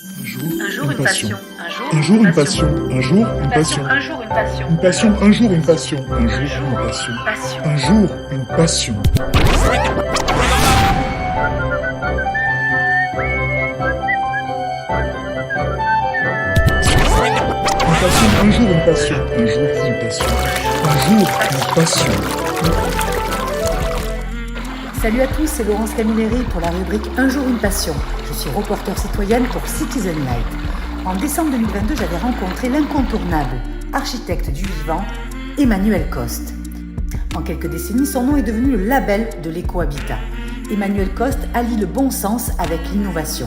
Un jour, une passion. Un jour, une passion. Un jour, une passion. Un jour, une passion. Une passion, un jour, une passion. Un jour, une passion. Passion. Un jour, une passion. Une passion, un jour, une passion. Un jour, une passion. Un jour, une passion. Salut à tous, c'est Laurence Camilleri pour la rubrique Un jour une passion. Je suis reporter citoyenne pour Citizen Light. En décembre 2022, j'avais rencontré l'incontournable architecte du vivant, Emmanuel Coste. En quelques décennies, son nom est devenu le label de l'écohabitat. Emmanuel Coste allie le bon sens avec l'innovation.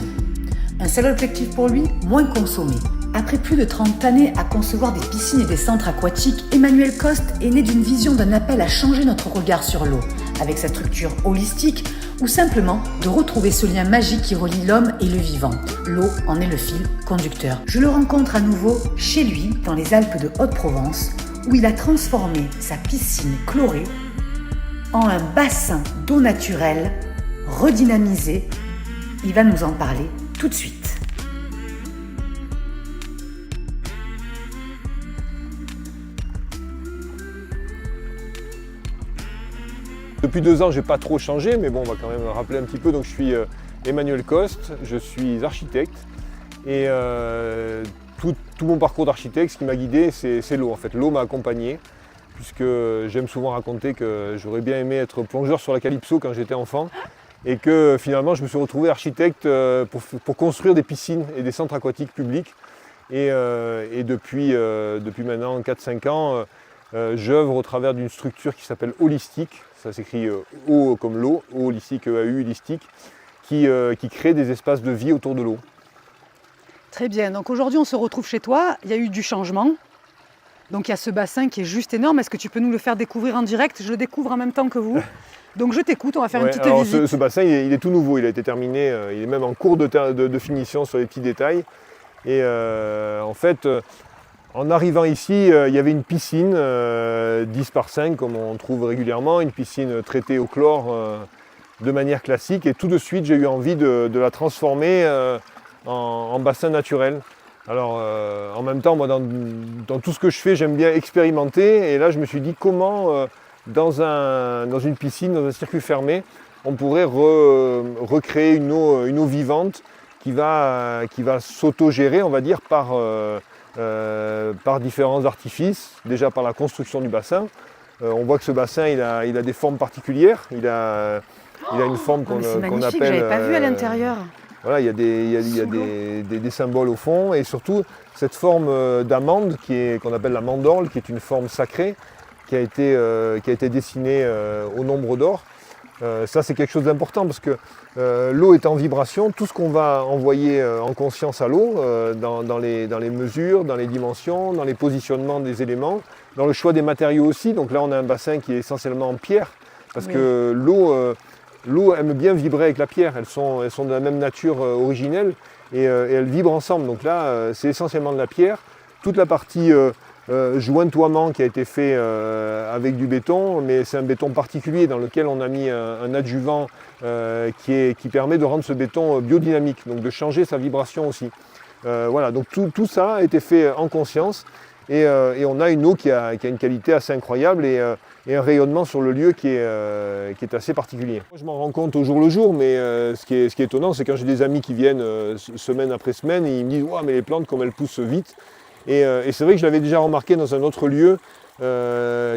Un seul objectif pour lui, moins consommer. Après plus de 30 années à concevoir des piscines et des centres aquatiques, Emmanuel Coste est né d'une vision d'un appel à changer notre regard sur l'eau, avec sa structure holistique, ou simplement de retrouver ce lien magique qui relie l'homme et le vivant. L'eau en est le fil conducteur. Je le rencontre à nouveau chez lui, dans les Alpes de Haute-Provence, où il a transformé sa piscine chlorée en un bassin d'eau naturelle, redynamisé. Il va nous en parler tout de suite. Depuis 2 ans, je n'ai pas trop changé, mais bon, on va quand même rappeler un petit peu. Donc, je suis Emmanuel Coste, je suis architecte et tout mon parcours d'architecte, ce qui m'a guidé, c'est l'eau. En fait, l'eau m'a accompagné, puisque j'aime souvent raconter que j'aurais bien aimé être plongeur sur la Calypso quand j'étais enfant et que finalement, je me suis retrouvé architecte pour construire des piscines et des centres aquatiques publics. Et depuis maintenant 4-5 ans, j'œuvre au travers d'une structure qui s'appelle Holistique. Ça s'écrit O comme l'eau, O holistique, E-A-U, holistique, qui crée des espaces de vie autour de l'eau. Très bien, donc aujourd'hui on se retrouve chez toi, il y a eu du changement. Donc il y a ce bassin qui est juste énorme, est-ce que tu peux nous le faire découvrir en direct? Je le découvre en même temps que vous. Donc je t'écoute, on va faire une petite visite. Ce bassin il est tout nouveau, il a été terminé, il est même en cours de finition sur les petits détails. Et en fait, en arrivant ici, il y avait une piscine 10 par 5 comme on trouve régulièrement, une piscine traitée au chlore de manière classique. Et tout de suite, j'ai eu envie de la transformer en bassin naturel. Alors en même temps, moi dans tout ce que je fais, j'aime bien expérimenter. Et là, je me suis dit comment dans une piscine, dans un circuit fermé, on pourrait recréer une eau vivante qui va s'auto-gérer, on va dire, par différents artifices, déjà par la construction du bassin. On voit que ce bassin il a des formes particulières, il a une forme qu'on appelle... J'avais pas vu à l'intérieur. Voilà, il y a des symboles au fond et surtout cette forme d'amande qu'on appelle la mandorle, qui est une forme sacrée qui a été dessinée au nombre d'or. Ça c'est quelque chose d'important parce que l'eau est en vibration, tout ce qu'on va envoyer en conscience à l'eau, dans les mesures, dans les dimensions, dans les positionnements des éléments, dans le choix des matériaux aussi. Donc là on a un bassin qui est essentiellement en pierre, parce que l'eau aime bien vibrer avec la pierre, elles sont de la même nature originelle et elles vibrent ensemble. Donc là c'est essentiellement de la pierre. Toute la partie jointoiement qui a été fait avec du béton, mais c'est un béton particulier dans lequel on a mis un adjuvant qui permet de rendre ce béton biodynamique, donc de changer sa vibration aussi. Voilà, donc tout ça a été fait en conscience et on a une eau qui a une qualité assez incroyable et un rayonnement sur le lieu qui est assez particulier. Moi, je m'en rends compte au jour le jour, mais ce qui est étonnant, c'est quand j'ai des amis qui viennent semaine après semaine et ils me disent « Ouah, mais les plantes, comme elles poussent vite !» Et c'est vrai que je l'avais déjà remarqué dans un autre lieu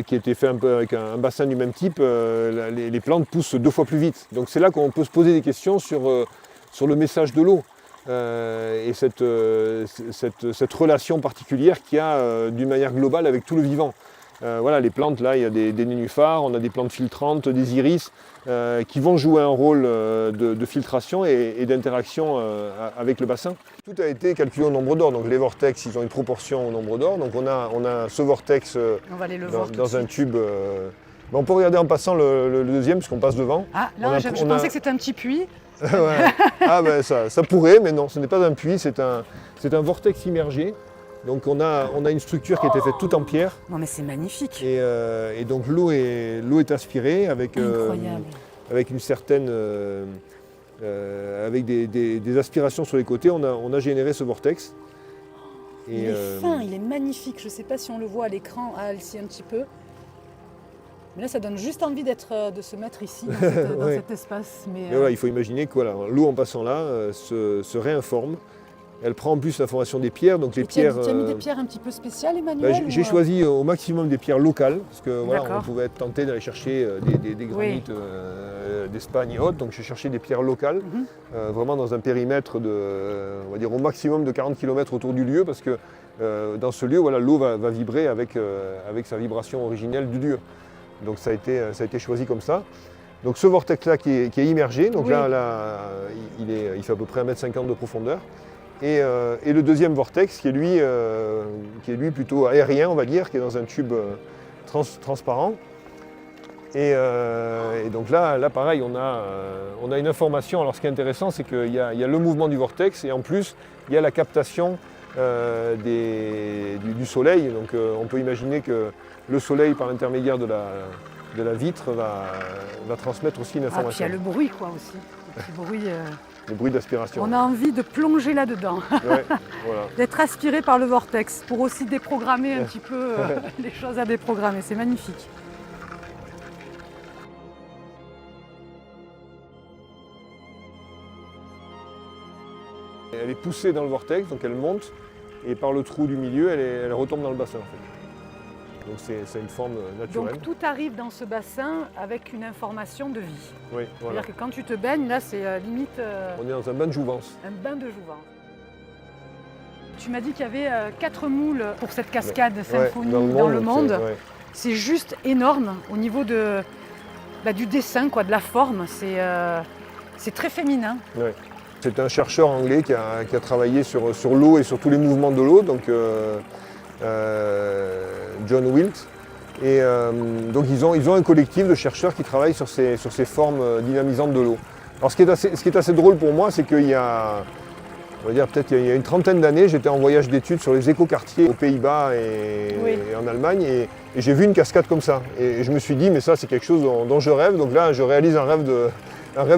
qui était fait un peu avec un bassin du même type, les plantes poussent 2 fois plus vite. Donc c'est là qu'on peut se poser des questions sur le message de l'eau et cette relation particulière qu'il y a d'une manière globale avec tout le vivant. Voilà, les plantes, là, il y a des nénuphars, on a des plantes filtrantes, des iris qui vont jouer un rôle de filtration et d'interaction avec le bassin. Tout a été calculé au nombre d'or, donc les vortex, ils ont une proportion au nombre d'or. Donc on a ce vortex dans un tube. On peut regarder en passant le deuxième, puisqu'on passe devant. Ah, là, je pensais que c'était un petit puits. Ouais. Ah ben ça pourrait, mais non, ce n'est pas un puits, c'est un vortex immergé. Donc on a une structure qui a été faite toute en pierre. Non mais c'est magnifique. Et donc l'eau est aspirée avec une certaine avec des aspirations sur les côtés, on a généré ce vortex. Il est fin, il est magnifique. Je ne sais pas si on le voit à l'écran, ici un petit peu. Mais là, ça donne juste envie de se mettre ici, dans Ouais. cet espace. Mais, Mais voilà, il faut imaginer que voilà, l'eau en passant là se réinforme. Elle prend en plus l'information des pierres. Donc les tu as pierres, mis des pierres un petit peu spéciales, bah, Emmanuel j'ai choisi au maximum des pierres locales, parce que voilà, D'accord. on pouvait être tenté d'aller chercher des granites d'Espagne et autres. Donc j'ai cherché des pierres locales, vraiment dans un périmètre on va dire au maximum de 40 km autour du lieu, parce que dans ce lieu, voilà, l'eau va vibrer avec sa vibration originelle du lieu. Donc ça a été choisi comme ça. Donc ce vortex-là qui est immergé, donc Oui. là il fait à peu près 1,50 m de profondeur. Et le deuxième vortex qui est lui plutôt aérien, on va dire, qui est dans un tube transparent. Et donc là pareil, on a une information. Alors ce qui est intéressant, c'est qu'il y a le mouvement du vortex et en plus il y a la captation du soleil. Donc on peut imaginer que le soleil, par l'intermédiaire de la vitre, va transmettre aussi une puis il y information. a le bruit, quoi, aussi. Le petit bruit, Le bruit d'aspiration. on a envie de plonger là-dedans, Ouais, voilà. d'être aspiré par le vortex, pour aussi déprogrammer un petit peu les choses à déprogrammer. C'est magnifique. Elle est poussée dans le vortex, donc elle monte, et par le trou du milieu, elle retombe dans le bassin. En fait. Donc c'est une forme naturelle. Donc tout arrive dans ce bassin avec une information de vie. Oui, voilà. C'est-à-dire que quand tu te baignes, là, c'est limite On est dans un bain de jouvence. un bain de jouvence. Tu m'as dit qu'il y avait 4 moules pour cette cascade symphonie dans le monde. ouais. C'est juste énorme au niveau du dessin, quoi, de la forme. C'est très féminin. Ouais. C'est un chercheur anglais qui a travaillé sur l'eau et sur tous les mouvements de l'eau, donc John Wilt. Et donc ils ont un collectif de chercheurs qui travaillent sur ces formes dynamisantes de l'eau. Alors ce qui est assez drôle pour moi, c'est qu'il y a, on va dire peut-être il y a une trentaine d'années, j'étais en voyage d'études sur les écoquartiers aux Pays-Bas et en Allemagne, et j'ai vu une cascade comme ça. Et je me suis dit, mais ça c'est quelque chose dont je rêve. Donc là, je réalise un rêve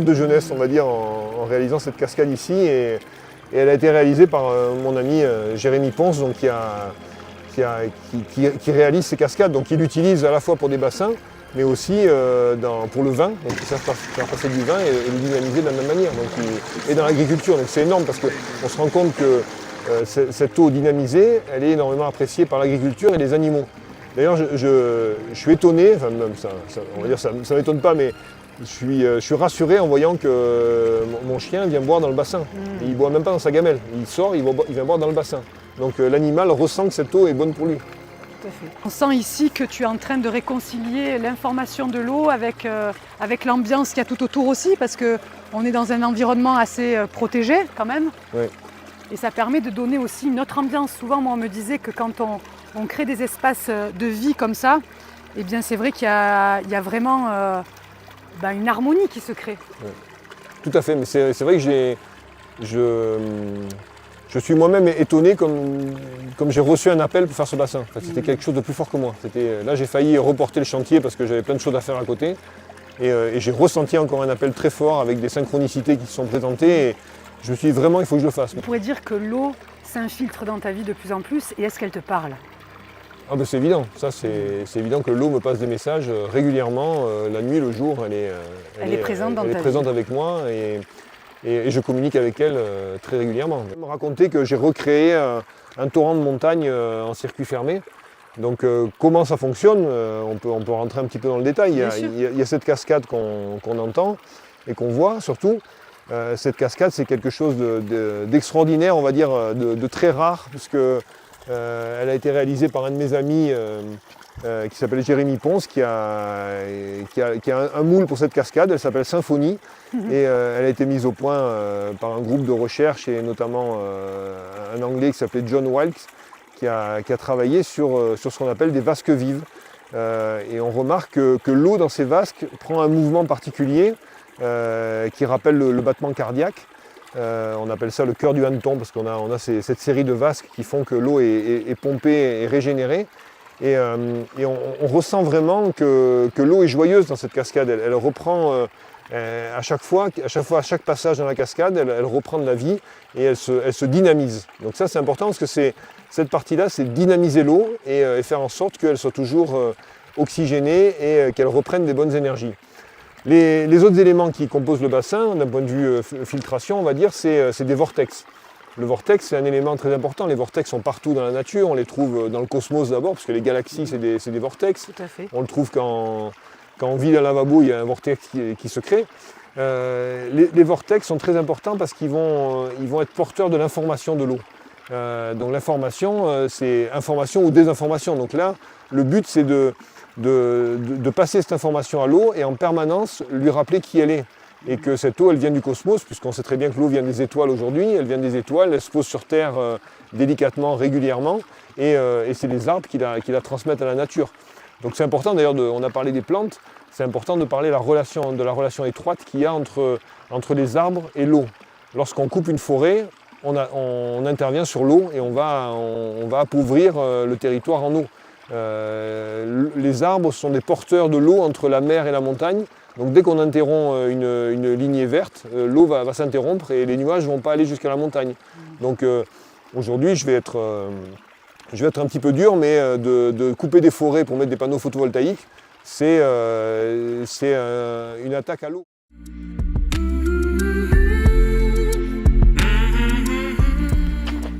de jeunesse, on va dire, en réalisant cette cascade ici. Et elle a été réalisée par mon ami Jérémy Ponce, donc qui réalise ces cascades. Donc il l'utilise à la fois pour des bassins, mais aussi pour le vin. Donc il sert à faire passer du vin et le dynamiser de la même manière. Et dans l'agriculture, donc c'est énorme parce qu'on se rend compte que cette eau dynamisée, elle est énormément appréciée par l'agriculture et les animaux. D'ailleurs, je suis étonné, enfin même on va dire ça ne m'étonne pas, mais je suis rassuré en voyant que mon chien vient boire dans le bassin. Et il ne boit même pas dans sa gamelle. Il sort, il vient boire dans le bassin. Donc l'animal ressent que cette eau est bonne pour lui. Tout à fait. On sent ici que tu es en train de réconcilier l'information de l'eau avec l'ambiance qu'il y a tout autour aussi, parce qu'on est dans un environnement assez protégé quand même. Ouais. Et ça permet de donner aussi une autre ambiance. Souvent, moi, on me disait que quand on crée des espaces de vie comme ça, eh bien, c'est vrai qu'il y a vraiment une harmonie qui se crée. Ouais. Tout à fait, mais c'est vrai que je suis moi-même étonné comme j'ai reçu un appel pour faire ce bassin. En fait, c'était quelque chose de plus fort que moi. Là, j'ai failli reporter le chantier parce que j'avais plein de choses à faire à côté. Et j'ai ressenti encore un appel très fort avec des synchronicités qui se sont présentées. Et je me suis dit vraiment, il faut que je le fasse. On pourrait dire que l'eau s'infiltre dans ta vie de plus en plus. Et est-ce qu'elle te parle ? Ah ben c'est évident. Ça, c'est évident que l'eau me passe des messages régulièrement. La nuit, le jour, Elle est présente dans ta vie. Elle est présente avec moi. Et je communique avec elle très régulièrement. Elle me racontait que j'ai recréé un torrent de montagne en circuit fermé. Donc comment ça fonctionne, on peut rentrer un petit peu dans le détail. Il y a cette cascade qu'on entend et qu'on voit surtout. Cette cascade, c'est quelque chose d'extraordinaire, on va dire, de très rare, puisque elle a été réalisée par un de mes amis qui s'appelle Jérémy Ponce, qui a un moule pour cette cascade. Elle s'appelle Symphonie et elle a été mise au point par un groupe de recherche et notamment un Anglais qui s'appelait John Wilkes, qui a travaillé sur ce qu'on appelle des vasques vives. Et on remarque que l'eau dans ces vasques prend un mouvement particulier qui rappelle le battement cardiaque. On appelle ça le cœur du hanneton parce qu'on a cette série de vasques qui font que l'eau est pompée et régénérée. Et on ressent vraiment que l'eau est joyeuse dans cette cascade. Elle reprend à chaque passage dans la cascade, elle reprend de la vie et elle se dynamise. Donc ça c'est important parce que cette partie-là, c'est dynamiser l'eau et faire en sorte qu'elle soit toujours oxygénée et qu'elle reprenne des bonnes énergies. Les autres éléments qui composent le bassin, d'un point de vue filtration, on va dire, c'est des vortex. Le vortex, c'est un élément très important. Les vortex sont partout dans la nature. On les trouve dans le cosmos d'abord, parce que les galaxies, c'est des vortex. Tout à fait. On le trouve quand on vit dans un lavabo, il y a un vortex qui se crée. Les vortex sont très importants parce qu'ils vont être porteurs de l'information de l'eau. Donc l'information, c'est information ou désinformation. Donc là, le but, c'est de passer cette information à l'eau et en permanence lui rappeler qui elle est. Et que cette eau, elle vient du cosmos, puisqu'on sait très bien que l'eau vient des étoiles aujourd'hui, elle vient des étoiles, elle se pose sur Terre délicatement, régulièrement, et c'est les arbres qui la transmettent à la nature. Donc c'est important, d'ailleurs, on a parlé des plantes, c'est important de parler de la relation étroite qu'il y a entre les arbres et l'eau. Lorsqu'on coupe une forêt, on intervient sur l'eau et on va appauvrir le territoire en eau. Les arbres sont des porteurs de l'eau entre la mer et la montagne. Donc dès qu'on interrompt une lignée verte, l'eau va s'interrompre et les nuages ne vont pas aller jusqu'à la montagne. Donc aujourd'hui, je vais être un petit peu dur, mais de couper des forêts pour mettre des panneaux photovoltaïques, c'est une attaque à l'eau.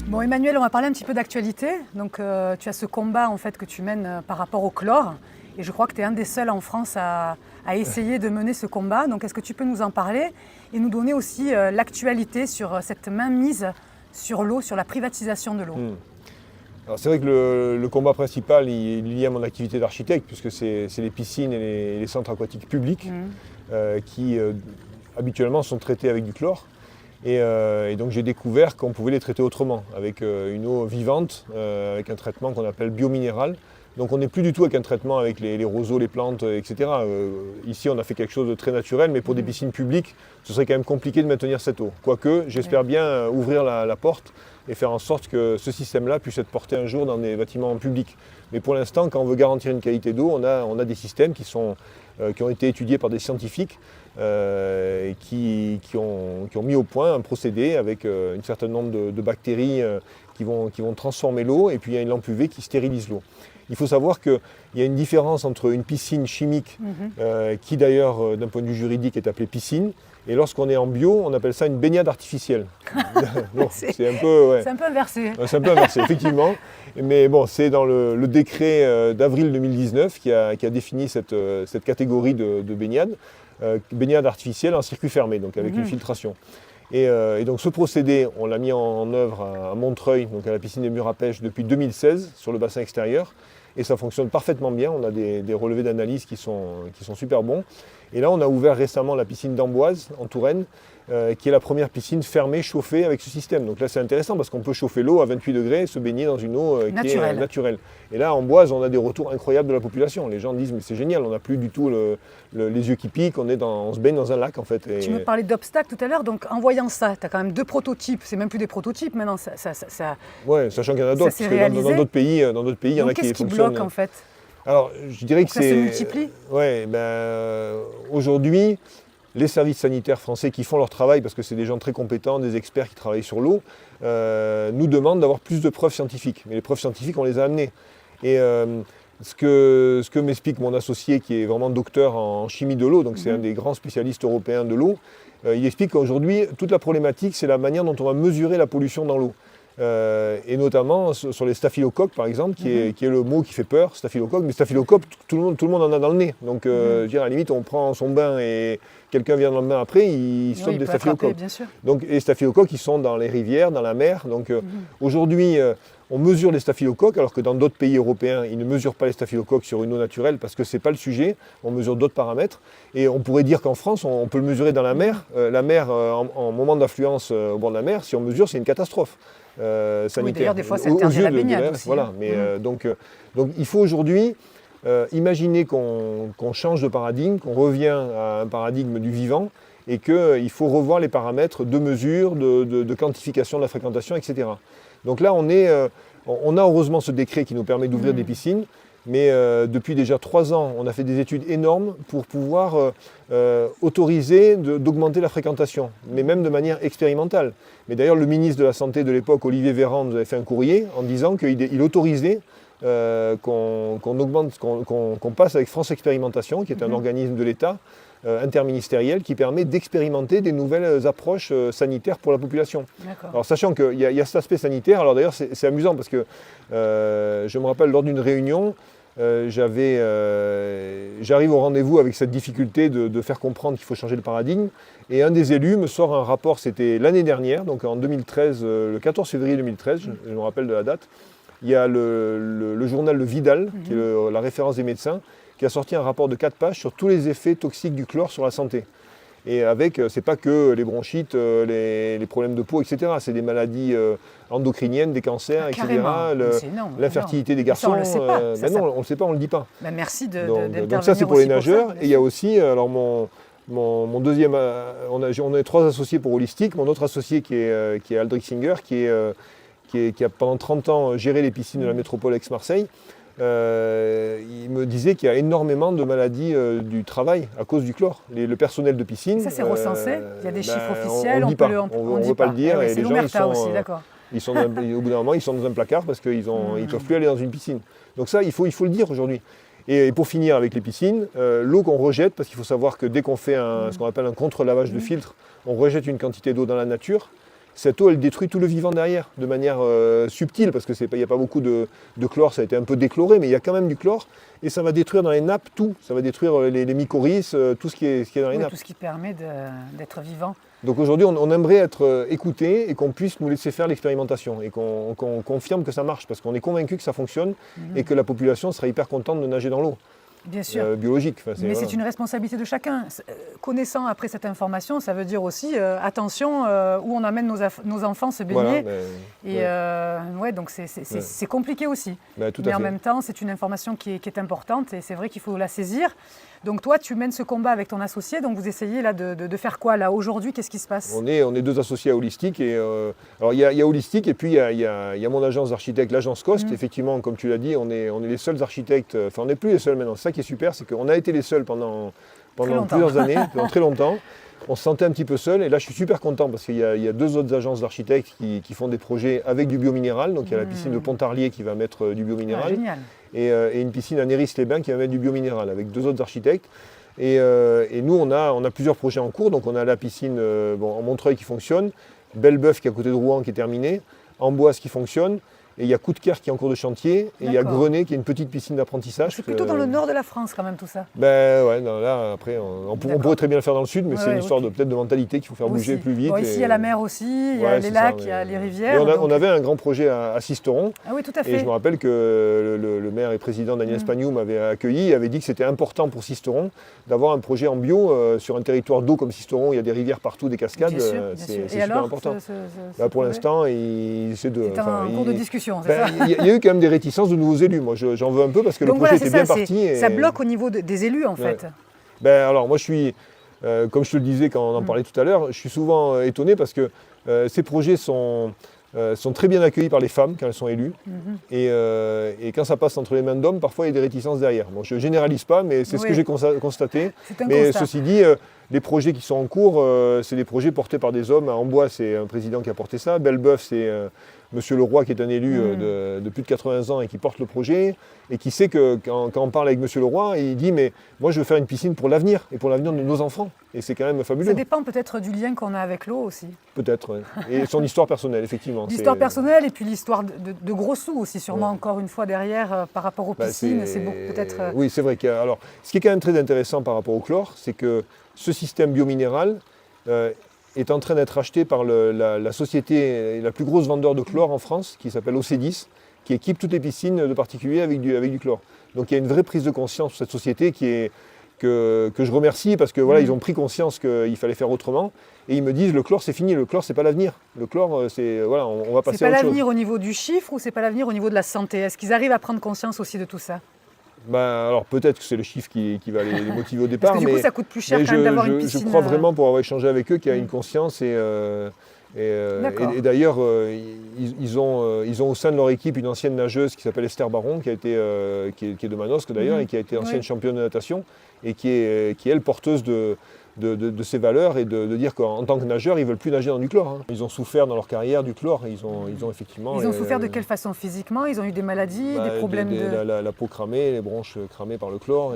Bon Emmanuel, on va parler un petit peu d'actualité. Donc tu as ce combat en fait que tu mènes par rapport au chlore. Et je crois que tu es un des seuls en France à essayer de mener ce combat. Donc est-ce que tu peux nous en parler et nous donner aussi l'actualité sur cette mainmise sur l'eau, sur la privatisation de l'eau? Alors c'est vrai que le combat principal il est lié à mon activité d'architecte, puisque c'est les piscines et les centres aquatiques publics qui habituellement sont traités avec du chlore. Et donc j'ai découvert qu'on pouvait les traiter autrement, avec une eau vivante, avec un traitement qu'on appelle biominéral. Donc on n'est plus du tout avec un traitement avec les roseaux, les plantes, etc. Ici on a fait quelque chose de très naturel, mais pour des piscines publiques, ce serait quand même compliqué de maintenir cette eau. Quoique j'espère bien ouvrir la porte et faire en sorte que ce système-là puisse être porté un jour dans des bâtiments publics. Mais pour l'instant, quand on veut garantir une qualité d'eau, on a des systèmes qui ont été étudiés par des scientifiques qui ont mis au point un procédé avec un certain nombre de bactéries qui vont transformer l'eau, et puis il y a une lampe UV qui stérilise l'eau. Il faut savoir qu'il y a une différence entre une piscine chimique, qui d'ailleurs d'un point de vue juridique est appelée piscine, et lorsqu'on est en bio, on appelle ça une baignade artificielle. Bon, c'est un peu inversé. C'est un peu inversé, effectivement. Mais bon, c'est dans le décret d'avril 2019 qui a défini cette catégorie de baignade, baignade artificielle en circuit fermé, donc avec une filtration. Et donc ce procédé, on l'a mis en œuvre à Montreuil, donc à la piscine des Murs à Pêche, depuis 2016 sur le bassin extérieur. Et ça fonctionne parfaitement bien, on a des relevés d'analyse qui sont super bons. Et là on a ouvert récemment la piscine d'Amboise en Touraine, qui est la première piscine fermée, chauffée avec ce système. Donc là c'est intéressant parce qu'on peut chauffer l'eau à 28 degrés et se baigner dans une eau qui est naturelle. Et là à Amboise on a des retours incroyables de la population. Les gens disent mais c'est génial, on n'a plus du tout les yeux qui piquent, on se baigne dans un lac en fait. Et... Tu me parlais d'obstacles tout à l'heure, donc en voyant ça, tu as quand même 2 prototypes, c'est même plus des prototypes maintenant. Ouais, sachant qu'il y en a d'autres, parce que dans d'autres pays, il y en a qui fonctionnent. Qu'est-ce qui bloque en fait? Alors, je dirais que ça se multiplie. Ouais, aujourd'hui, les services sanitaires français qui font leur travail, parce que c'est des gens très compétents, des experts qui travaillent sur l'eau, nous demandent d'avoir plus de preuves scientifiques. Mais les preuves scientifiques, on les a amenées. Et ce que m'explique mon associé, qui est vraiment docteur en chimie de l'eau, donc c'est un des grands spécialistes européens de l'eau, il explique qu'aujourd'hui, toute la problématique, c'est la manière dont on va mesurer la pollution dans l'eau. Et notamment sur les staphylocoques par exemple, qui est le mot qui fait peur, staphylocoque. Mais staphylocoque, tout le monde en a dans le nez. Donc je veux dire, à la limite, on prend son bain et quelqu'un vient dans le bain après, il sauve des staphylocoques. Bien sûr. Donc les staphylocoques, ils sont dans les rivières, dans la mer. Donc aujourd'hui, on mesure les staphylocoques, alors que dans d'autres pays européens, ils ne mesurent pas les staphylocoques sur une eau naturelle parce que ce n'est pas le sujet. On mesure d'autres paramètres. Et on pourrait dire qu'en France, on peut le mesurer dans la mer. La mer, en moment d'affluence au bord de la mer, si on mesure, c'est une catastrophe. Sanitaire. Oui, d'ailleurs, des fois, ça interdit la baignade aussi. Voilà, mais donc il faut aujourd'hui imaginer qu'on change de paradigme, qu'on revient à un paradigme du vivant et qu'il faut revoir les paramètres de mesure, de quantification de la fréquentation, etc. Donc là, on a heureusement ce décret qui nous permet d'ouvrir des piscines, Mais depuis déjà 3 ans, on a fait des études énormes pour pouvoir autoriser d'augmenter la fréquentation, mais même de manière expérimentale. Mais d'ailleurs, le ministre de la Santé de l'époque, Olivier Véran, nous avait fait un courrier en disant qu'il autorisait qu'on passe avec France Expérimentation, qui est un organisme de l'État interministériel qui permet d'expérimenter des nouvelles approches sanitaires pour la population. Alors sachant qu'il y a cet aspect sanitaire, alors d'ailleurs c'est amusant parce que je me rappelle lors d'une réunion, j'arrive au rendez-vous avec cette difficulté de faire comprendre qu'il faut changer le paradigme, et un des élus me sort un rapport, c'était l'année dernière, donc en 2013, le 14 février 2013, je me rappelle de la date. Il y a le journal Le Vidal, qui est la référence des médecins, qui a sorti un rapport de 4 pages sur tous les effets toxiques du chlore sur la santé. Et avec, c'est pas que les bronchites, les problèmes de peau, etc. C'est des maladies endocriniennes, des cancers, etc. L'infertilité des garçons. Ça, on le sait pas. Mais non, on ne le sait pas, on ne le dit pas. Ben merci donc ça, c'est pour les nageurs. Et il y a aussi, alors mon deuxième, on est 3 associés pour Holistique. Mon autre associé qui est Aldrich Singer, qui a pendant 30 ans géré les piscines de la métropole Aix-Marseille. Il me disait qu'il y a énormément de maladies du travail à cause du chlore. Le personnel de piscine. Ça, c'est recensé. Il y a des chiffres officiels. On ne veut pas le dire. Et les gens, au bout d'un moment, ils sont dans un placard parce qu'ils ne peuvent plus aller dans une piscine. Donc ça, il faut le dire aujourd'hui. Et pour finir avec les piscines, l'eau qu'on rejette, parce qu'il faut savoir que dès qu'on fait ce qu'on appelle un contre-lavage de filtre, on rejette une quantité d'eau dans la nature. Cette eau, elle détruit tout le vivant derrière, de manière subtile, parce qu'il n'y a pas beaucoup de chlore, ça a été un peu déchloré, mais il y a quand même du chlore, et ça va détruire dans les nappes tout. Ça va détruire les mycorhizes, tout ce qui est dans les nappes. Tout ce qui permet d'être vivant. Donc aujourd'hui, on aimerait être écoutés et qu'on puisse nous laisser faire l'expérimentation, et qu'on confirme que ça marche, parce qu'on est convaincu que ça fonctionne, et que la population sera hyper contente de nager dans l'eau. Bien sûr. Biologique. Mais c'est une responsabilité de chacun. Connaissant après cette information, ça veut dire aussi attention où on amène nos enfants se baigner. Donc c'est compliqué aussi. Mais en même temps, c'est une information qui est importante et c'est vrai qu'il faut la saisir. Donc toi, tu mènes ce combat avec ton associé, donc vous essayez là de faire quoi là aujourd'hui? Qu'est-ce qui se passe? On est 2 associés à Holistique. Alors il y a Holistique et puis il y a mon agence d'architecte, l'agence Cost. Effectivement, comme tu l'as dit, on est les seuls architectes, enfin on n'est plus les seuls maintenant. Ça qui est super, c'est qu'on a été les seuls pendant plusieurs années, pendant très longtemps. On se sentait un petit peu seul et là je suis super content parce qu'il y a 2 autres agences d'architectes qui font des projets avec du biominéral. Donc il y a la piscine de Pontarlier qui va mettre du biominéral et une piscine à Néris-les-Bains qui va mettre du biominéral avec 2 autres architectes. Et nous on a plusieurs projets en cours. Donc on a la piscine en Montreuil qui fonctionne, Bellebeuf qui est à côté de Rouen qui est terminée, Amboise qui fonctionne. Et il y a Coudekerre qui est en cours de chantier, et il y a Grenay qui est une petite piscine d'apprentissage. C'est plutôt dans le nord de la France quand même tout ça. Là après, on pourrait très bien le faire dans le sud, mais c'est une histoire peut-être de mentalité qu'il faut faire bouger plus vite. Ici il y a la mer aussi, il y a les lacs, il y a les rivières. On avait un grand projet à Sisteron. Ah oui, tout à fait. Et je me rappelle que le maire et président Daniel Espagnou m'avait accueilli, avait dit que c'était important pour Sisteron d'avoir un projet en bio sur un territoire d'eau comme Sisteron. Il y a des rivières partout, des cascades. C'est super important. Pour l'instant, c'est en cours de discussion, c'est ça? Il y a eu quand même des réticences de nouveaux élus. Moi, j'en veux un peu parce que le projet était bien parti. Ça bloque au niveau des élus, en fait. Alors, moi, je suis, comme je te le disais quand on en parlait tout à l'heure, je suis souvent étonné parce que ces projets sont très bien accueillis par les femmes quand elles sont élues. Et quand ça passe entre les mains d'hommes, parfois, il y a des réticences derrière. Bon, je ne généralise pas, mais c'est ce que j'ai constaté. Mais ceci dit, les projets qui sont en cours, c'est des projets portés par des hommes. À Amboise, c'est un président qui a porté ça. Bellebeuf, c'est Monsieur Leroy, qui est un élu de plus de 80 ans et qui porte le projet, et qui sait que quand on parle avec Monsieur Leroy, il dit « mais moi je veux faire une piscine pour l'avenir, et pour l'avenir de nos enfants ». Et c'est quand même fabuleux. Ça dépend peut-être du lien qu'on a avec l'eau aussi. Peut-être, oui. Et son histoire personnelle, effectivement. L'histoire personnelle et puis l'histoire de gros sous aussi, sûrement encore une fois derrière par rapport aux piscines. C'est beaucoup peut-être... Oui, c'est vrai. Alors, ce qui est quand même très intéressant par rapport au chlore, c'est que ce système biominéral est en train d'être acheté par la société, la plus grosse vendeur de chlore en France, qui s'appelle OC10, qui équipe toutes les piscines de particuliers avec du chlore. Donc il y a une vraie prise de conscience sur cette société que je remercie parce que voilà, ils ont pris conscience qu'il fallait faire autrement. Et ils me disent le chlore c'est fini, le chlore c'est pas l'avenir. Le chlore c'est voilà, on va passer à autre chose. C'est pas l'avenir au niveau du chiffre ou c'est pas l'avenir au niveau de la santé? Est-ce qu'ils arrivent à prendre conscience aussi de tout ça? Alors peut-être que c'est le chiffre qui va les motiver au départ. Parce que du coup ça coûte plus cher quand même d'avoir une piscine. Je crois vraiment pour avoir échangé avec eux qu'il y a une conscience Et d'ailleurs, ils ont au sein de leur équipe une ancienne nageuse qui s'appelle Esther Baron, qui est de Manosque d'ailleurs, et qui a été ancienne championne de natation, et qui est elle porteuse de ces valeurs et de dire qu'en tant que nageur, ils ne veulent plus nager dans du chlore. Hein. Ils ont souffert dans leur carrière du chlore. Ils ont effectivement... Ils ont souffert de quelle façon physiquement? Ils ont eu des maladies, des problèmes la peau cramée, les bronches cramées par le chlore.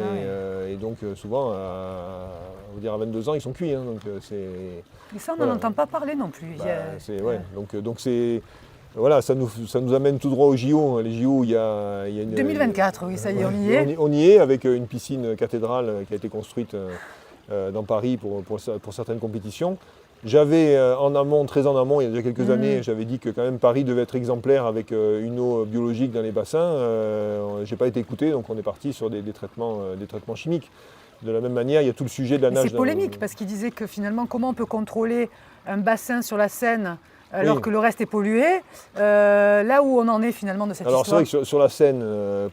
Et donc souvent, à 22 ans, ils sont cuits. Hein, donc, mais ça, on n'en entend pas parler non plus. Donc c'est... Voilà, ça nous amène tout droit aux JO. Les JO, il y a une... 2024, oui, ça y est, on y est. On y est avec une piscine cathédrale qui a été construite dans Paris pour certaines compétitions. J'avais en amont, très en amont, il y a déjà quelques années, j'avais dit que quand même Paris devait être exemplaire avec une eau biologique dans les bassins. Je n'ai pas été écouté, donc on est parti sur des traitements chimiques. De la même manière, il y a tout le sujet de la nage. C'est polémique parce qu'il disait que finalement, comment on peut contrôler un bassin sur la Seine alors que le reste est pollué, là où on en est finalement de cette histoire. Alors c'est vrai que sur la Seine,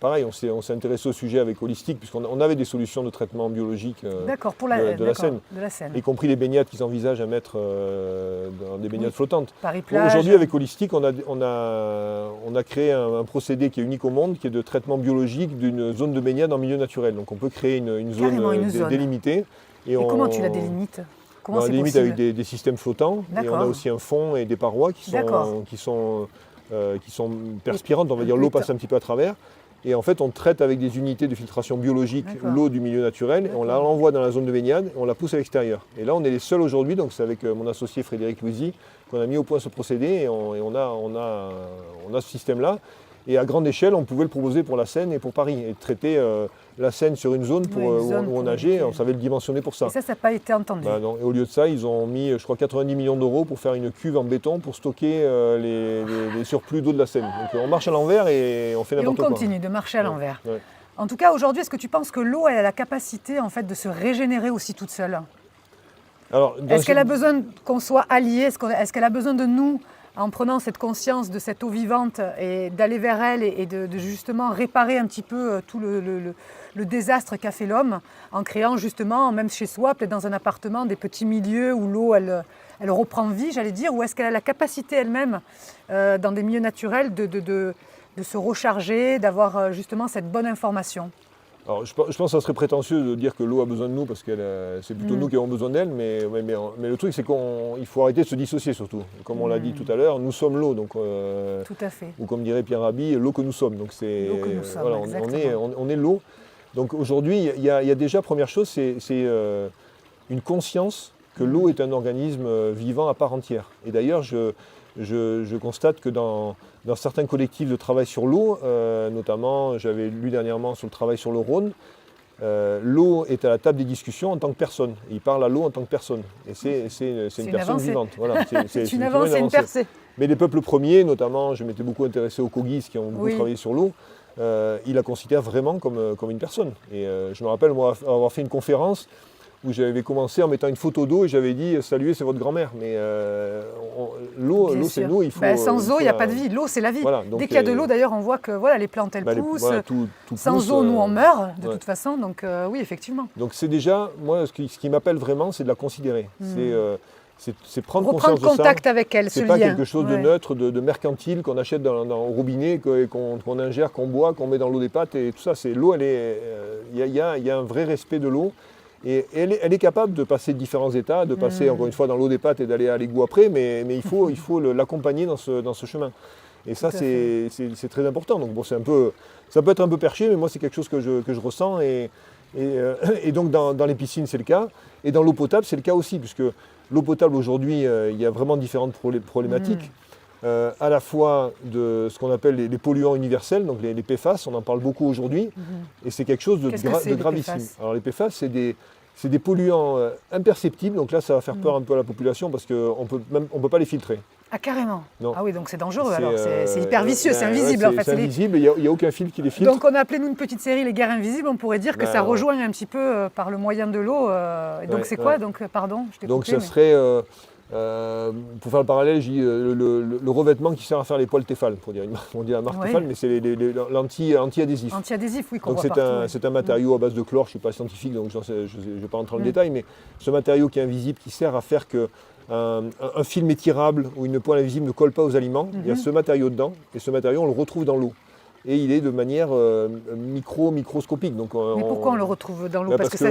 pareil, on s'est intéressé au sujet avec Holistique, puisqu'on avait des solutions de traitement biologique de la Seine, y compris les baignades qu'ils envisagent à mettre dans des baignades flottantes. Paris-Plage. Aujourd'hui, avec Holistique, on a créé un procédé qui est unique au monde, qui est de traitement biologique d'une zone de baignade en milieu naturel. Donc on peut créer une zone délimitée. Et comment tu la délimites? On a limite avec des systèmes flottants, et on a aussi un fond et des parois qui sont perspirantes, on va dire l'eau passe un petit peu à travers. Et en fait, on traite avec des unités de filtration biologique l'eau du milieu naturel, et on l'envoie dans la zone de baignade, et on la pousse à l'extérieur. Et là, on est les seuls aujourd'hui, donc c'est avec mon associé Frédéric Louisy qu'on a mis au point ce procédé, et on a ce système-là. Et à grande échelle, on pouvait le proposer pour la Seine et pour Paris, et traiter la Seine sur une zone où on nageait, on savait le dimensionner pour ça. Et ça n'a pas été entendu. Non. Et au lieu de ça, ils ont mis, je crois, 90 millions d'euros pour faire une cuve en béton pour stocker les surplus d'eau de la Seine. Donc on marche à l'envers et on fait n'importe quoi. Et on continue de marcher à l'envers. Ouais. En tout cas, aujourd'hui, est-ce que tu penses que l'eau a la capacité en fait, de se régénérer aussi toute seule? Est-ce qu'elle a besoin qu'on soit alliés? Est-ce qu'elle a besoin de nous en prenant cette conscience de cette eau vivante et d'aller vers elle et de justement réparer un petit peu tout le désastre qu'a fait l'homme en créant justement, même chez soi, peut-être dans un appartement, des petits milieux où l'eau, elle reprend vie, j'allais dire, ou est-ce qu'elle a la capacité elle-même, dans des milieux naturels, de se recharger, d'avoir justement cette bonne information? Alors, je pense que ça serait prétentieux de dire que l'eau a besoin de nous parce que c'est plutôt nous qui avons besoin d'elle, mais le truc c'est qu'il faut arrêter de se dissocier surtout. Comme on l'a dit tout à l'heure, nous sommes l'eau, donc tout à fait. Ou comme dirait Pierre Rabhi, l'eau que nous sommes. Donc on est l'eau. Donc aujourd'hui, il y a déjà, première chose, c'est une conscience que l'eau est un organisme vivant à part entière. Et d'ailleurs, je constate que dans certains collectifs de travail sur l'eau, notamment j'avais lu dernièrement sur le travail sur le Rhône, l'eau est à la table des discussions en tant que personne. Il parle à l'eau en tant que personne. Et c'est une personne vivante. Voilà, c'est une avancée, une percée. Mais les peuples premiers, notamment, je m'étais beaucoup intéressé aux Kogis qui ont beaucoup travaillé sur l'eau, ils la considèrent vraiment comme une personne. Et je me rappelle, moi, avoir fait une conférence où j'avais commencé en mettant une photo d'eau et j'avais dit « Saluez, c'est votre grand-mère ». Mais l'eau, c'est nous, il faut... sans eau, il n'y a pas de vie. L'eau, c'est la vie. Voilà, dès qu'il y a de l'eau, d'ailleurs, on voit que les plantes, elles poussent. Sans eau, nous, on meurt, de toute façon. Donc oui, effectivement. Donc c'est déjà, moi, ce qui m'appelle vraiment, c'est de la considérer. C'est prendre conscience de ça. Reprendre contact avec elle, ce lien. C'est pas quelque chose de neutre, de mercantile qu'on achète au robinet, qu'on ingère, qu'on boit, qu'on met dans l'eau des pâtes et tout ça. L'eau, il y a un vrai respect de l'eau. Et elle est capable de passer de différents états, de passer encore une fois dans l'eau des pâtes et d'aller à l'égout après, mais il faut l'accompagner dans ce chemin. Et ça, c'est très important. Donc bon, ça peut être un peu perché, mais moi, c'est quelque chose que je ressens. Et donc, dans les piscines, c'est le cas. Et dans l'eau potable, c'est le cas aussi, puisque l'eau potable, aujourd'hui, il y a vraiment différentes problématiques. À la fois de ce qu'on appelle les polluants universels, donc les PFAS, on en parle beaucoup aujourd'hui, et c'est quelque chose de gravissime. Alors les PFAS, c'est des polluants imperceptibles, donc là ça va faire peur un peu à la population parce qu'on ne peut pas les filtrer. Ah carrément. Non. Ah oui, donc c'est dangereux alors, c'est hyper vicieux, c'est invisible en fait. C'est invisible, il n'y a aucun filtre qui les filtre. Donc on a appelé nous une petite série Les Guerres Invisibles, on pourrait dire que ça rejoint un petit peu par le moyen de l'eau. Donc c'est quoi? Donc pardon, je t'ai coupé. Donc ça serait... pour faire le parallèle, j'ai le revêtement qui sert à faire les poils Tefal, on dit la marque Tefal, mais c'est l'anti-adhésif. Anti-adhésif, oui, qu'on donc voit c'est un matériau à base de chlore, je ne suis pas scientifique, donc je ne vais pas rentrer dans le détail, mais ce matériau qui est invisible, qui sert à faire que un film étirable où une poêle invisible ne colle pas aux aliments. Il y a ce matériau dedans, et ce matériau, on le retrouve dans l'eau. Et il est de manière microscopique. Donc, mais pourquoi on le retrouve dans l'eau? Parce que ça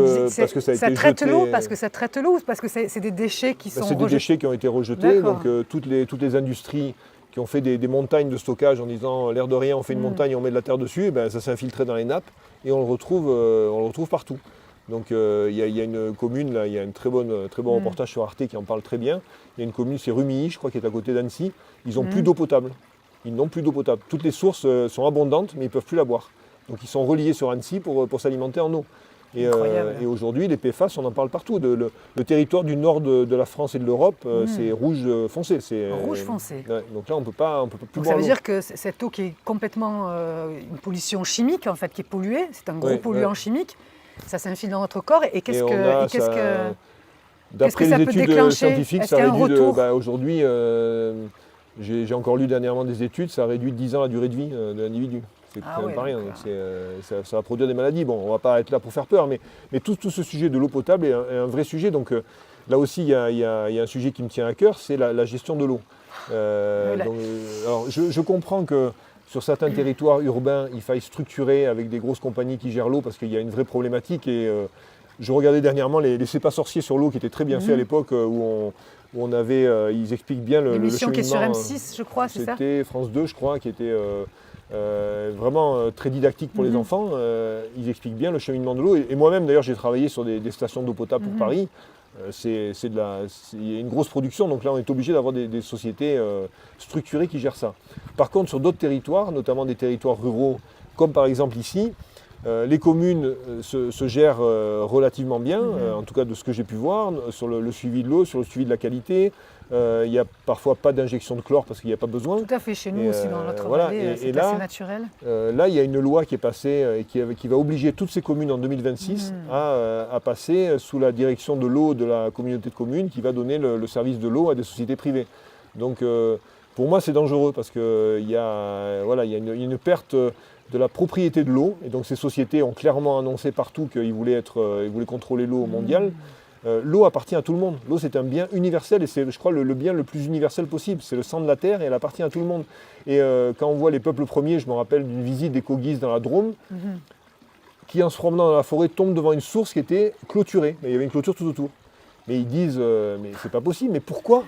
a été traite jeté. l'eau, parce que ça traite l'eau, parce que c'est des déchets qui sont C'est des déchets qui ont été rejetés. Donc toutes les industries qui ont fait des montagnes de stockage en disant l'air de rien, on fait une montagne, on met de la terre dessus, et ben, ça s'est infiltré dans les nappes et on le retrouve partout. Donc il y a une commune, là, il y a un très bon reportage sur Arte qui en parle très bien. Il y a une commune, c'est Rumilly, je crois, qui est à côté d'Annecy. Ils n'ont plus d'eau potable. Ils n'ont plus d'eau potable. Toutes les sources sont abondantes, mais ils ne peuvent plus la boire. Donc ils sont reliés sur Annecy pour s'alimenter en eau. Et aujourd'hui, les PFAS, on en parle partout. Le territoire du nord de la France et de l'Europe, c'est rouge foncé. Rouge foncé. Ouais, donc là, on peut pas plus donc boire ça veut l'eau. dire que cette eau qui est complètement une pollution chimique, en fait, qui est polluée, c'est un gros polluant chimique, ça s'infile dans notre corps. Et qu'est-ce que D'après ça les peut études déclencher? scientifiques, Est-ce ça qu'il y a un réduit retour? aujourd'hui, j'ai encore lu dernièrement des études, ça réduit de 10 ans la durée de vie de l'individu. C'est quand même pas rien. Donc ça va produire des maladies. Bon, on ne va pas être là pour faire peur, mais tout ce sujet de l'eau potable est un vrai sujet. Donc là aussi, il y a un sujet qui me tient à cœur, c'est la gestion de l'eau. Alors, je comprends que sur certains territoires urbains, il faille structurer avec des grosses compagnies qui gèrent l'eau parce qu'il y a une vraie problématique. Et je regardais dernièrement les C'est pas sorcier sur l'eau qui étaient très bien faits à l'époque où on avait, ils expliquent bien le l'émission qui est sur cheminement, M6, je crois, c'est ça? C'était France 2, je crois, qui était vraiment très didactique pour les enfants. Ils expliquent bien le cheminement de l'eau. Et moi-même, d'ailleurs, j'ai travaillé sur des stations d'eau potable pour Paris. Il y a une grosse production, donc là, on est obligé d'avoir des sociétés structurées qui gèrent ça. Par contre, sur d'autres territoires, notamment des territoires ruraux, comme par exemple ici, les communes se gèrent relativement bien, en tout cas de ce que j'ai pu voir, sur le suivi de l'eau, sur le suivi de la qualité. Il n'y a parfois pas d'injection de chlore parce qu'il n'y a pas besoin. Tout à fait, chez nous aussi, dans notre voilà, vallée, c'est là, assez naturel. Là, il y a une loi qui est passée et qui va obliger toutes ces communes en 2026 à passer sous la direction de l'eau de la communauté de communes qui va donner le service de l'eau à des sociétés privées. Donc pour moi, c'est dangereux parce qu'il y a une perte de la propriété de l'eau. Et donc ces sociétés ont clairement annoncé partout qu'ils voulaient contrôler l'eau mondiale. L'eau appartient à tout le monde. L'eau, c'est un bien universel et c'est, je crois, le bien le plus universel possible. C'est le sang de la terre et elle appartient à tout le monde. Et quand on voit les peuples premiers, je me rappelle d'une visite d'Écoguise dans la Drôme, qui en se promenant dans la forêt tombe devant une source qui était clôturée. Mais il y avait une clôture tout autour. Mais ils disent, mais c'est pas possible, mais pourquoi?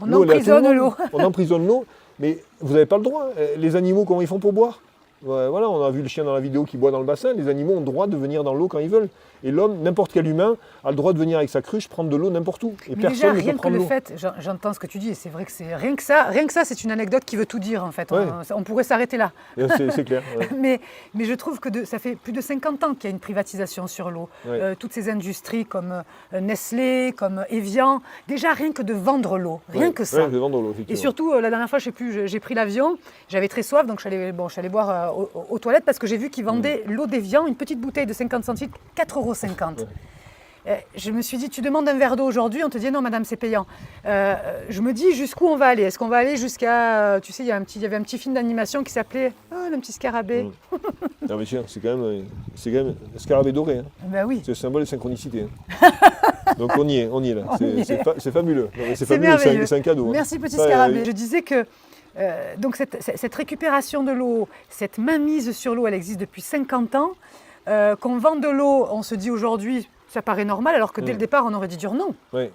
On emprisonne l'eau. On emprisonne l'eau, mais vous n'avez pas le droit. Les animaux, comment ils font pour boire? Voilà, on a vu le chien dans la vidéo qui boit dans le bassin. Les animaux ont le droit de venir dans l'eau quand ils veulent. Et l'homme, n'importe quel humain, a le droit de venir avec sa cruche prendre de l'eau n'importe où. Et mais personne déjà, ne rien peut que prendre le l'eau. fait, j'entends ce que tu dis, et c'est vrai que c'est rien que ça, c'est une anecdote qui veut tout dire en fait. Ouais. On pourrait s'arrêter là. C'est clair. Ouais. Mais je trouve que ça fait plus de 50 ans qu'il y a une privatisation sur l'eau. Ouais. Toutes ces industries comme Nestlé, comme Evian, déjà rien que de vendre l'eau, rien que ça. Ouais, de vendre l'eau, effectivement. Et surtout, la dernière fois, je sais plus, j'ai pris l'avion, j'avais très soif, donc je suis allée boire aux toilettes parce que j'ai vu qu'ils vendaient l'eau d'Evian, une petite bouteille de 50 centilitres, 4,50 €. Ouais. Je me suis dit, tu demandes un verre d'eau aujourd'hui, on te dit non madame, c'est payant. Je me dis jusqu'où on va aller? Est-ce qu'on va aller jusqu'à, tu sais, il y avait un petit film d'animation qui s'appelait le petit scarabée. Non mais tiens, c'est quand même un scarabée doré. Hein. Ben oui. C'est le symbole de synchronicité. Hein. Donc on y est là. C'est fabuleux. Non, mais c'est fabuleux, merveilleux. c'est un cadeau. Hein. Merci petit Ça, scarabée. Je disais que donc cette récupération de l'eau, cette mainmise sur l'eau, elle existe depuis 50 ans. Qu'on vend de l'eau, on se dit aujourd'hui, ça paraît normal, alors que dès le départ, on aurait dû dire non. Ouais.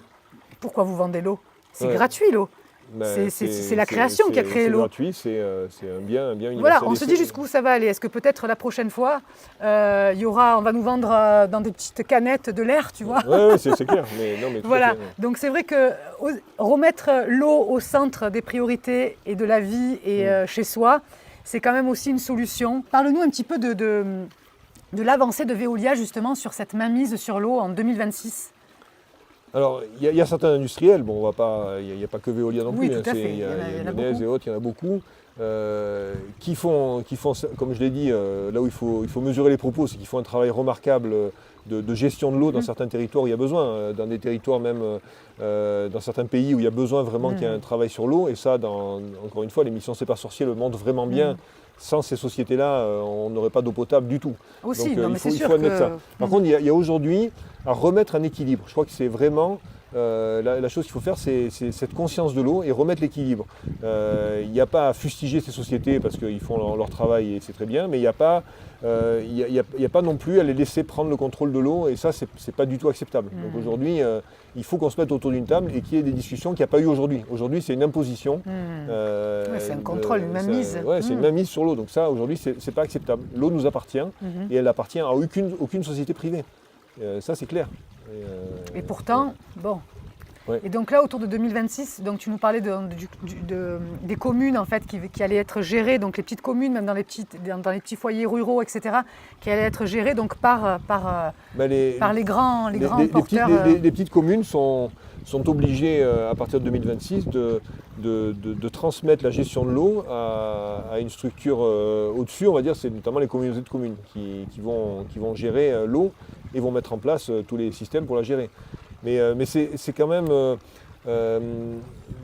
Pourquoi vous vendez l'eau? C'est Ouais. gratuit l'eau. Ben, C'est la création qui a créé l'eau. C'est gratuit, c'est un bien universel. Voilà, on se dit jusqu'où ça va aller. Est-ce que peut-être la prochaine fois, on va nous vendre dans des petites canettes de l'air, tu vois? Oui, c'est clair. Mais, non, mais tout Voilà, à fait, ouais. donc c'est vrai que remettre l'eau au centre des priorités et de la vie et chez soi, c'est quand même aussi une solution. Parle-nous un petit peu de l'avancée de Veolia justement sur cette mainmise sur l'eau en 2026. Alors, il y a certains industriels, bon, il n'y a pas que Veolia non Oui, plus, tout à fait. il y a en a Lyonnaise beaucoup. et autres, il y en a beaucoup, qui font, comme je l'ai dit, là où il faut mesurer les propos, c'est qu'ils font un travail remarquable de gestion de l'eau dans certains territoires où il y a besoin, dans des territoires même, dans certains pays où il y a besoin vraiment qu'il y ait un travail sur l'eau, et ça, encore une fois, l'émission C'est pas sorcier le montre vraiment bien. Sans ces sociétés-là, on n'aurait pas d'eau potable du tout. Aussi, Donc non, mais il faut c'est sûr admettre que... ça. Par contre, il y a aujourd'hui à remettre un équilibre. Je crois que c'est vraiment la chose qu'il faut faire, c'est cette conscience de l'eau et remettre l'équilibre. Il n'y a pas à fustiger ces sociétés parce qu'ils font leur travail et c'est très bien, mais il n'y a pas non plus à les laisser prendre le contrôle de l'eau et ça, c'est pas du tout acceptable. Donc aujourd'hui, il faut qu'on se mette autour d'une table et qu'il y ait des discussions qu'il n'y a pas eu aujourd'hui. Aujourd'hui, c'est une imposition. C'est un contrôle, une mainmise. C'est une mainmise sur l'eau. Donc ça, aujourd'hui, c'est pas acceptable. L'eau nous appartient et elle appartient à aucune société privée. Ça, c'est clair. Et pourtant, bon. Ouais. Et donc là, autour de 2026, donc tu nous parlais des communes en fait qui allaient être gérées, donc les petites communes, même dans les petits foyers ruraux, etc., qui allaient être gérées donc par les grands porteurs. Les petites communes sont obligées à partir de 2026 de transmettre la gestion de l'eau à une structure au-dessus, on va dire, c'est notamment les communautés de communes qui vont gérer l'eau et vont mettre en place tous les systèmes pour la gérer. Mais c'est quand même...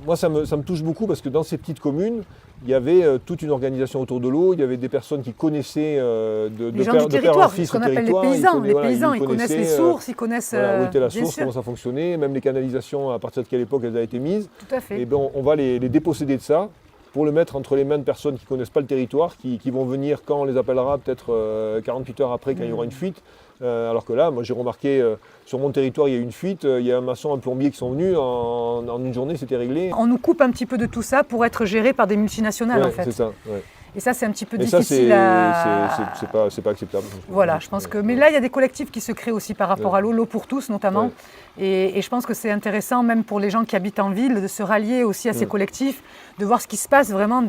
moi, ça me touche beaucoup parce que dans ces petites communes, il y avait toute une organisation autour de l'eau, il y avait des personnes qui connaissaient les gens du territoire, ce qu'on appelle les paysans. Les paysans, ils connaissent les sources, ils connaissent... où était la source, comment ça fonctionnait, même les canalisations, à partir de quelle époque elles avaient été mises. Tout à fait. Et ben, on va les déposséder de ça pour le mettre entre les mains de personnes qui ne connaissent pas le territoire, qui vont venir quand on les appellera, peut-être 48 heures après, quand il y aura une fuite. Alors que là, moi j'ai remarqué, sur mon territoire, il y a eu une fuite, il y a un maçon, un plombier qui sont venus, en une journée, c'était réglé. On nous coupe un petit peu de tout ça pour être géré par des multinationales, en fait. C'est ça, ouais. Et ça, c'est un petit peu Et difficile ça, c'est pas acceptable. Voilà, je pense que... Mais là, il y a des collectifs qui se créent aussi par rapport à l'eau, l'eau pour tous notamment. Et je pense que c'est intéressant, même pour les gens qui habitent en ville, de se rallier aussi à ces collectifs, de voir ce qui se passe vraiment,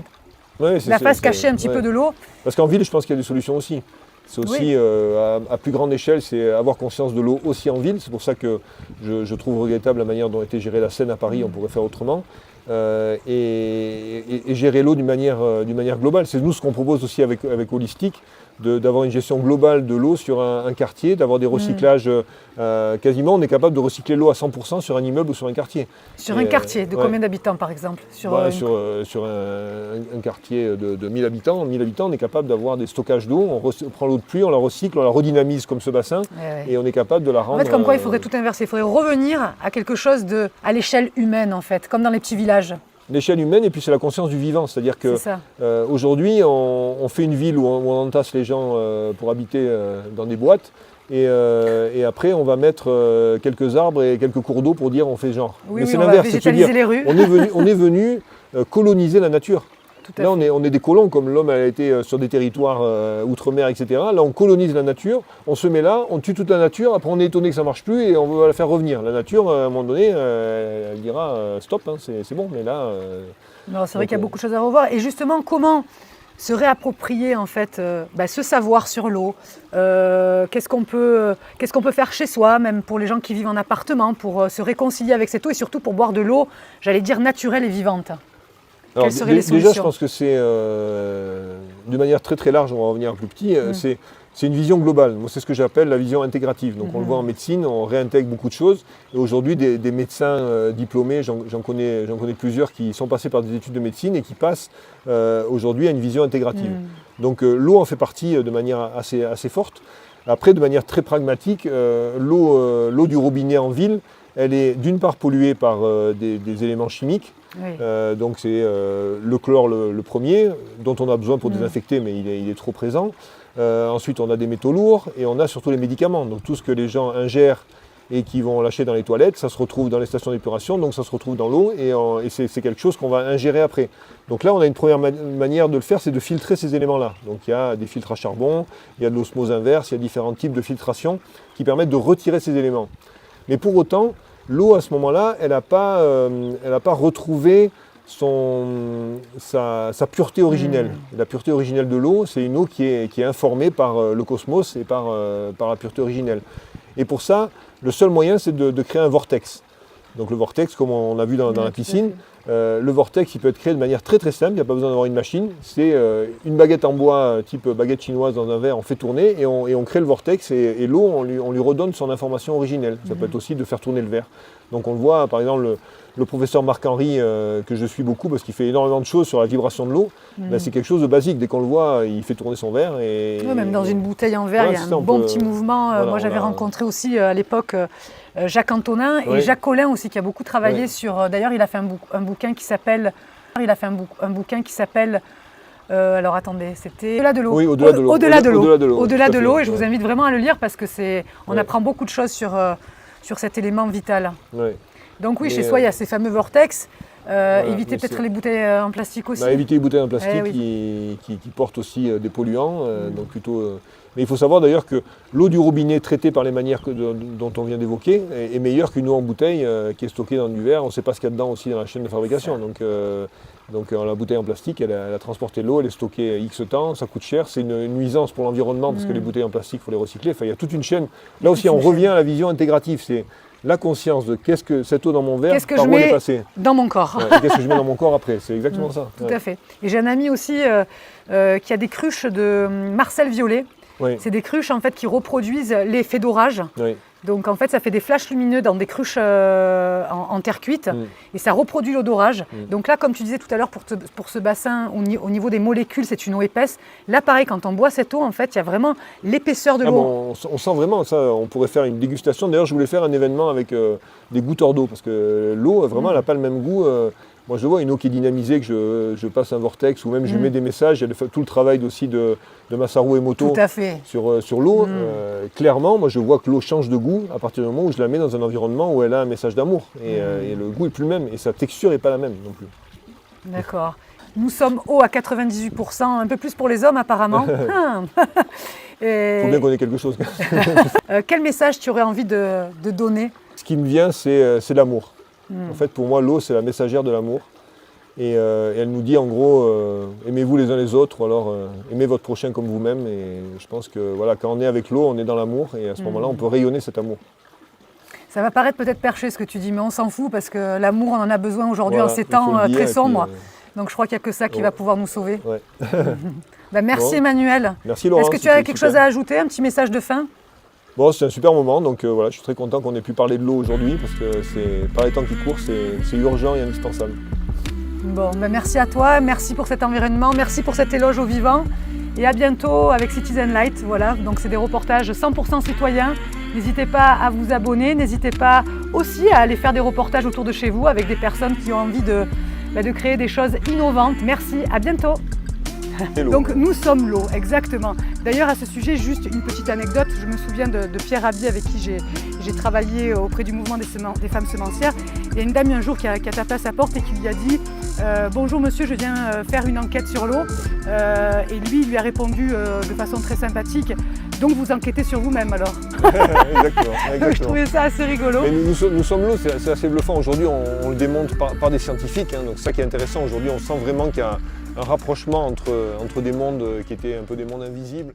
la face cachée un petit peu de l'eau. Parce qu'en ville, je pense qu'il y a des solutions aussi. C'est aussi, à plus grande échelle, c'est avoir conscience de l'eau aussi en ville. C'est pour ça que je trouve regrettable la manière dont a été gérée la Seine à Paris, on pourrait faire autrement. Et gérer l'eau d'une manière globale. C'est nous ce qu'on propose aussi avec Holistic, d'avoir une gestion globale de l'eau sur un quartier, d'avoir des recyclages quasiment. On est capable de recycler l'eau à 100% sur un immeuble ou sur un quartier. Sur un quartier de combien d'habitants par exemple? Sur un quartier de 1000 habitants. 1000 habitants, on est capable d'avoir des stockages d'eau. On prend l'eau de pluie, on la recycle, on la redynamise comme ce bassin et on est capable de la rendre... En fait, comme quoi il faudrait tout inverser. Il faudrait revenir à quelque chose à l'échelle humaine en fait, comme dans les petits villages. L'échelle humaine et puis c'est la conscience du vivant, c'est-à-dire que aujourd'hui on fait une ville où on entasse les gens pour habiter dans des boîtes et après on va mettre quelques arbres et quelques cours d'eau pour dire on fait genre. Oui, mais c'est on l'inverse, va végétaliser les rues. On est venu coloniser la nature. Là on est des colons comme l'homme a été sur des territoires outre-mer, etc. Là on colonise la nature, on se met là, on tue toute la nature, après on est étonné que ça ne marche plus et on veut la faire revenir. La nature, à un moment donné, elle dira stop, hein, c'est bon, mais là... Non, c'est vrai qu'il y a beaucoup de choses à revoir. Et justement, comment se réapproprier en fait ce savoir sur l'eau, qu'est-ce qu'on peut faire chez soi, même pour les gens qui vivent en appartement, pour se réconcilier avec cette eau et surtout pour boire de l'eau, j'allais dire naturelle et vivante. Alors, quelles seraient les solutions? Déjà, je pense que c'est, de manière très très large, on va revenir plus petit, c'est une vision globale. Moi, c'est ce que j'appelle la vision intégrative. Donc on le voit en médecine, on réintègre beaucoup de choses. Et aujourd'hui, des médecins diplômés, j'en connais plusieurs qui sont passés par des études de médecine et qui passent aujourd'hui à une vision intégrative. Donc l'eau en fait partie de manière assez forte. Après, de manière très pragmatique, l'eau du robinet en ville, elle est d'une part polluée par des éléments chimiques. Donc c'est le chlore le premier, dont on a besoin pour désinfecter, mais il est trop présent. Ensuite, on a des métaux lourds et on a surtout les médicaments. Donc tout ce que les gens ingèrent et qui vont lâcher dans les toilettes, ça se retrouve dans les stations d'épuration, donc ça se retrouve dans l'eau et c'est quelque chose qu'on va ingérer après. Donc là, on a une première manière de le faire, c'est de filtrer ces éléments-là. Donc il y a des filtres à charbon, il y a de l'osmose inverse, il y a différents types de filtration qui permettent de retirer ces éléments. Mais pour autant, l'eau à ce moment-là, elle n'a pas retrouvé sa pureté originelle. La pureté originelle de l'eau, c'est une eau qui est informée par le cosmos et par la pureté originelle. Et pour ça, le seul moyen, c'est de créer un vortex. Donc le vortex, comme on a vu dans la piscine, Le vortex, il peut être créé de manière très très simple, il n'y a pas besoin d'avoir une machine. C'est une baguette en bois, type baguette chinoise dans un verre, on fait tourner et on crée le vortex et l'eau, on lui redonne son information originelle. Ça peut être aussi de faire tourner le verre. Donc on le voit, par exemple, le professeur Marc-Henri, que je suis beaucoup parce qu'il fait énormément de choses sur la vibration de l'eau, ben, c'est quelque chose de basique. Dès qu'on le voit, il fait tourner son verre. Et même dans une bouteille en verre, il y a un bon petit mouvement. Voilà, moi, j'avais rencontré aussi à l'époque Jacques Antonin et Jacques Collin aussi, qui a beaucoup travaillé sur... D'ailleurs, il a fait un bouquin qui s'appelle... alors attendez, c'était Au-delà de l'eau. Oui, Au-delà de l'eau. Au-delà de l'eau. Au-delà de l'eau. Au-delà de l'eau. Et je vous invite vraiment à le lire parce que on apprend beaucoup de choses sur cet élément vital. Ouais. Donc oui, chez soi, il y a ces fameux vortex. Éviter mais peut-être les bouteilles en plastique aussi. Éviter les bouteilles en plastique qui portent aussi des polluants. Donc plutôt, mais il faut savoir d'ailleurs que l'eau du robinet traitée par les manières dont on vient d'évoquer est meilleure qu'une eau en bouteille qui est stockée dans du verre. On ne sait pas ce qu'il y a dedans aussi dans la chaîne de fabrication. Donc la bouteille en plastique, elle a transporté l'eau, elle est stockée X temps, ça coûte cher, c'est une nuisance pour l'environnement parce que les bouteilles en plastique, il faut les recycler. Enfin, il y a toute une chaîne. Là aussi, on revient à la vision intégrative. C'est la conscience de qu'est-ce que cette eau dans mon verre, par où elle est passée. Dans mon corps. Qu'est-ce que je mets dans mon corps après, c'est exactement ça. Tout à fait. Et j'ai un ami aussi qui a des cruches de Marcel Violet. Oui. C'est des cruches en fait qui reproduisent l'effet d'orage. Oui. Donc en fait ça fait des flashs lumineux dans des cruches en terre cuite et ça reproduit l'eau d'orage. Donc là, comme tu disais tout à l'heure, pour ce bassin, au niveau des molécules, c'est une eau épaisse. Là pareil, quand on boit cette eau, en fait, il y a vraiment l'épaisseur de l'eau. Bon, on sent vraiment ça, on pourrait faire une dégustation. D'ailleurs, je voulais faire un événement avec des goûteurs d'eau parce que l'eau, vraiment, elle n'a pas le même goût. Moi, je vois une eau qui est dynamisée, que je passe un vortex ou même je mets des messages. Il y a tout le travail aussi de Masaru Emoto sur l'eau. Clairement, moi, je vois que l'eau change de goût à partir du moment où je la mets dans un environnement où elle a un message d'amour. Et le goût n'est plus le même et sa texture n'est pas la même non plus. D'accord. Nous sommes eau à 98%, un peu plus pour les hommes apparemment. Il faut bien qu'on ait quelque chose. Quel message tu aurais envie de donner? Ce qui me vient, c'est l'amour. En fait, pour moi, l'eau, c'est la messagère de l'amour. Et elle nous dit, en gros, aimez-vous les uns les autres, ou alors aimez votre prochain comme vous-même. Et je pense que voilà, quand on est avec l'eau, on est dans l'amour. Et à ce moment-là, on peut rayonner cet amour. Ça va paraître peut-être perché ce que tu dis, mais on s'en fout parce que l'amour, on en a besoin aujourd'hui en ces temps très sombres. Donc je crois qu'il n'y a que ça qui va pouvoir nous sauver. Ouais. Merci Emmanuel. Merci Laurent. Est-ce que tu as quelque chose à ajouter, un petit message de fin? Bon, c'est un super moment, donc voilà, je suis très content qu'on ait pu parler de l'eau aujourd'hui parce que par les temps qui courent, c'est urgent et indispensable. Bon, merci à toi, merci pour cet environnement, merci pour cet éloge au vivant et à bientôt avec Citizen Light. Voilà, donc c'est des reportages 100% citoyens. N'hésitez pas à vous abonner, n'hésitez pas aussi à aller faire des reportages autour de chez vous avec des personnes qui ont envie de créer des choses innovantes. Merci, à bientôt. Donc nous sommes l'eau, exactement. D'ailleurs à ce sujet, juste une petite anecdote, je me souviens de Pierre Rabhi avec qui j'ai travaillé auprès du mouvement des femmes semencières. Il y a une dame un jour qui a tapé à sa porte et qui lui a dit bonjour monsieur, je viens faire une enquête sur l'eau. Et lui, il lui a répondu de façon très sympathique, donc vous enquêtez sur vous-même alors. Exactement. Donc je trouvais ça assez rigolo. Mais nous sommes l'eau, c'est assez bluffant. Aujourd'hui, on le démontre par des scientifiques, donc c'est ça qui est intéressant. Aujourd'hui, on sent vraiment qu'il y a un rapprochement entre des mondes qui étaient un peu des mondes invisibles.